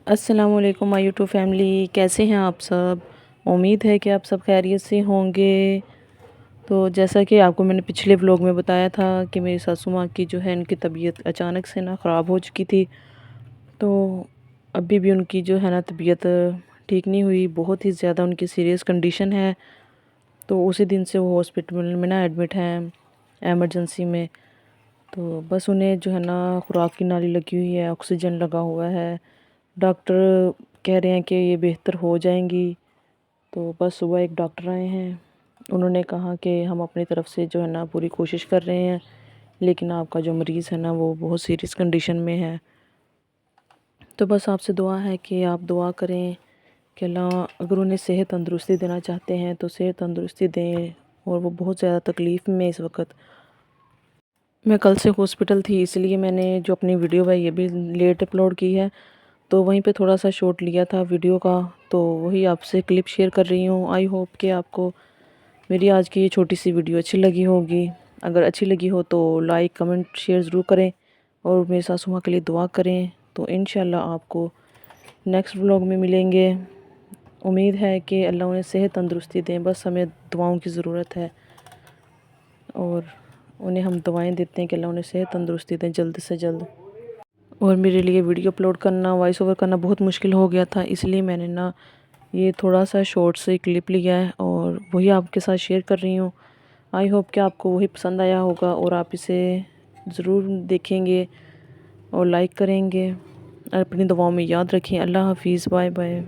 السلام علیکم مائی YouTube family, کیسے ہیں آپ سب؟ امید ہے کہ آپ سب خیریت سے ہوں گے۔ تو جیسا کہ آپ کو میں نے پچھلے ولاگ میں بتایا تھا کہ میری ساسو ماں کی جو ہے ان کی طبیعت اچانک سے خراب ہو چکی تھی، تو ابھی بھی ان کی جو ہے طبیعت ٹھیک نہیں ہوئی، بہت ہی زیادہ ان کی سیریس کنڈیشن ہے۔ تو اسی دن سے وہ ہاسپٹل میں ایڈمٹ ہیں ایمرجنسی میں۔ تو بس انہیں جو ہے خوراک کی نالی لگی ہوئی ہے، آکسیجن لگا ہوا ہے، ڈاکٹر کہہ رہے ہیں کہ یہ بہتر ہو جائیں گی۔ تو بس صبح ایک ڈاکٹر آئے ہیں، انہوں نے کہا کہ ہم اپنی طرف سے جو ہے پوری کوشش کر رہے ہیں، لیکن آپ کا جو مریض ہے وہ بہت سیریس کنڈیشن میں ہے۔ تو بس آپ سے دعا ہے کہ آپ دعا کریں کہ اللہ اگر انہیں صحت تندرستی دینا چاہتے ہیں تو صحت تندرستی دیں، اور وہ بہت زیادہ تکلیف میں اس وقت۔ میں کل سے ہاسپٹل تھی، اس لیے میں نے جو اپنی ویڈیو ہے یہ بھی لیٹ اپلوڈ کی ہے، تو وہیں پہ تھوڑا سا شاٹ لیا تھا ویڈیو کا، تو وہی آپ سے کلپ شیئر کر رہی ہوں۔ آئی ہوپ کہ آپ کو میری آج کی یہ چھوٹی سی ویڈیو اچھی لگی ہوگی۔ اگر اچھی لگی ہو تو لائک کمنٹ شیئر ضرور کریں، اور میرے ساسو ماں کے لیے دعا کریں۔ تو انشاءاللہ آپ کو نیکسٹ ولاگ میں ملیں گے۔ امید ہے کہ اللہ انہیں صحت تندرستی دیں، بس ہمیں دعاؤں کی ضرورت ہے، اور انہیں ہم دعائیں دیتے ہیں کہ اللہ انہیں صحت تندرستی دیں جلد سے جلد۔ اور میرے لیے ویڈیو اپلوڈ کرنا، وائس اوور کرنا بہت مشکل ہو گیا تھا، اس لیے میں نے یہ تھوڑا سا شارٹ سے کلپ لیا ہے اور وہی آپ کے ساتھ شیئر کر رہی ہوں۔ آئی ہوپ کہ آپ کو وہی پسند آیا ہوگا، اور آپ اسے ضرور دیکھیں گے اور لائک کریں گے، اور اپنی دعاؤں میں یاد رکھیں۔ اللہ حافظ، بائے بائے۔